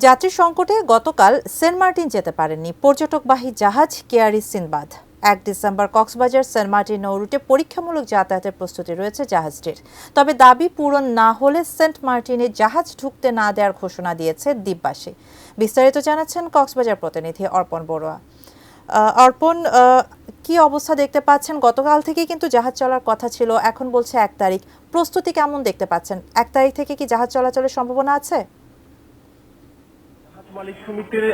যাত্রী সংকটে গতকাল সেন্ট মার্টিন যেতে পারেননি পর্যটকবাহী জাহাজ Keari Sinbad. ১ December Cox's Bazar Saint Martin নৌরুটে পরীক্ষামূলক যাতায়াতের প্রস্তুতি রয়েছে জাহাজটির। তবে দাবি পূরণ না হলে সেন্ট মার্টিনে জাহাজ ঢুকতে না দেওয়ার ঘোষণা দিয়েছে দ্বীপবাসী। বিস্তারিত জানাচ্ছেন কক্সবাজার প্রতিনিধি অর্পণ বড়ুয়া। অর্পণ, কি অবস্থা দেখতে পাচ্ছেন? গতকাল থেকে কিন্তু জাহাজ চলার কথা ছিল, এখন বলছে ১ তারিখ। প্রস্তুতি কেমন দেখতে পাচ্ছেন? ১ তারিখ থেকে কি জাহাজ চলাচলের সম্ভাবনা আছে? মালিক সমিতির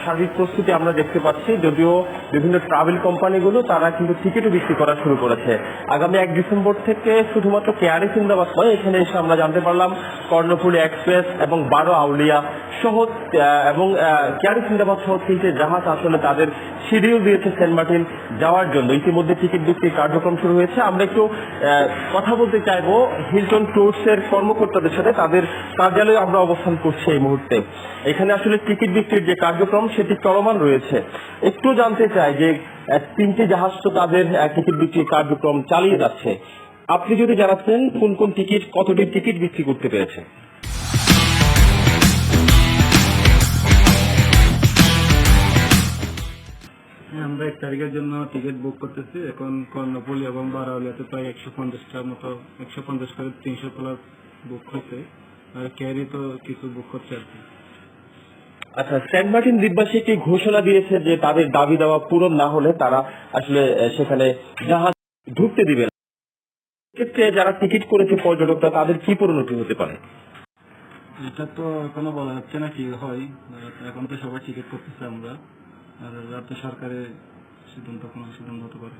সার্বিক প্রস্তুতি আমরা দেখতে পাচ্ছি, যদিও বিভিন্ন ট্রাভেল কোম্পানিগুলো তারা কিন্তু টিকিটও বিক্রি করা শুরু করেছে। আগামী ১ ডিসেম্বর থেকে শুধুমাত্র কেয়ারি সিন্দাবাদ নয়, এখানে এসে আমরা জানতে পারলাম কর্ণফুলী এক্সপ্রেস এবং ১২ আউলিয়া সহ এবং কেয়ারি সিন্দাবাদ সহ ৩টে জাহাজ আসলে তাদের শিডিউল দিয়েছে সেন্ট মার্টিন যাওয়ার জন্য। ইতিমধ্যে টিকিট বিক্রির কার্যক্রম শুরু হয়েছে। আমরা একটু কথা বলতে চাইবো হিলটন ট্যুরস এর কর্মকর্তাদের সাথে। তাদের কার্যালয়ে আমরা অবস্থান করছি এই মুহূর্তে। এখানে আসলে টিকিট বিক্রির যে কার্যক্রম সেটি চলমান রয়েছে। একটু জানতে চাই যে ৩টি জাহাজ তো তাদের টিকিট বিক্রির কার্যক্রম চালিয়ে যাচ্ছে। আপনি যদি জানাচ্ছেন কোন কোন টিকিট, কতটি টিকিট বিক্রি করতে পেরেছে? আমরা ১ তারিখের জন্য টিকিট বুক করতেছি। এখন কর্ণফুলী এবং বারাউলিয়াতে প্রায় ১৫০টার মতো, ১৫০ করে ৩০০ প্লাস বুক হয়েছে। আর ক্যারি তো কিছু বুক হচ্ছে আর কি। আচ্ছা, সেন্ট মার্টিন দ্বীপবাসী একটি ঘোষণা দিয়েছে যে তাদের দাবি দেওয়া পূরণ না হলে তারা আসলে সেখানে জাহাজ ঢুকতে দিবে না। ক্ষেত্রে যারা টিকিট করেছে পর্যটকরা, তাদের কি পরিণতি হতে পারে? এটা তো এখনো বলা যাচ্ছে না কি হয়। এখন তো সবাই টিকিট করতেছে আমরা, আর রাতে সরকারের কোনো সিদ্ধান্ত হতে পারে।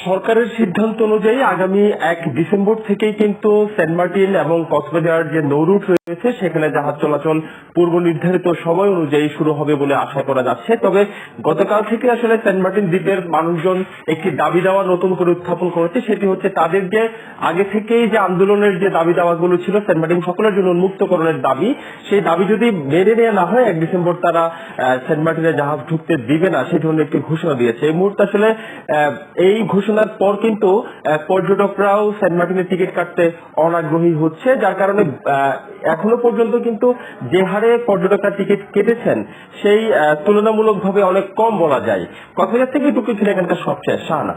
সরকারের সিদ্ধান্ত অনুযায়ী আগামী ১ ডিসেম্বর থেকেই কিন্তু সেন্ট মার্টিন এবং কক্সবাজার যে নৌরুট রয়েছে সেখানে জাহাজ চলাচল পূর্ব নির্ধারিত সময় অনুযায়ী শুরু হবে বলে আশা করা যাচ্ছে। তবে গতকাল থেকে আসলে সেন্ট মার্টিন দ্বীপের মানুষজন একটি দাবি দাওয়া নতুন করে উত্থাপন করেছে। সেটি হচ্ছে তাদের যে আগে থেকেই যে আন্দোলনের যে দাবি দাওয়াগুলো ছিল সেন্ট মার্টিন সকলের জন্য উন্মুক্তকরণের দাবি, সেই দাবি যদি মেনে নেওয়া না হয় ১ ডিসেম্বর তারা সেন্ট মার্টিনে জাহাজ ঢুকতে দিবে না, সেই ধরনের একটি ঘোষণা দিয়েছে। এই মুহূর্তে আসলে এই ঘোষণার পর কিন্তু পর্যটকরাও সেন্ট মার্টিনের টিকিট কাটতে অনাগ্রহী হচ্ছে, যার কারণে এখনো পর্যন্ত কিন্তু যে হারে পর্যটকরা টিকিট কেটেছেন সেই তুলনামূলকভাবে অনেক কম বলা যায়। কক্সবাজার থেকে টুকু ছিল এখানকার সবচেয়ে শাহানা।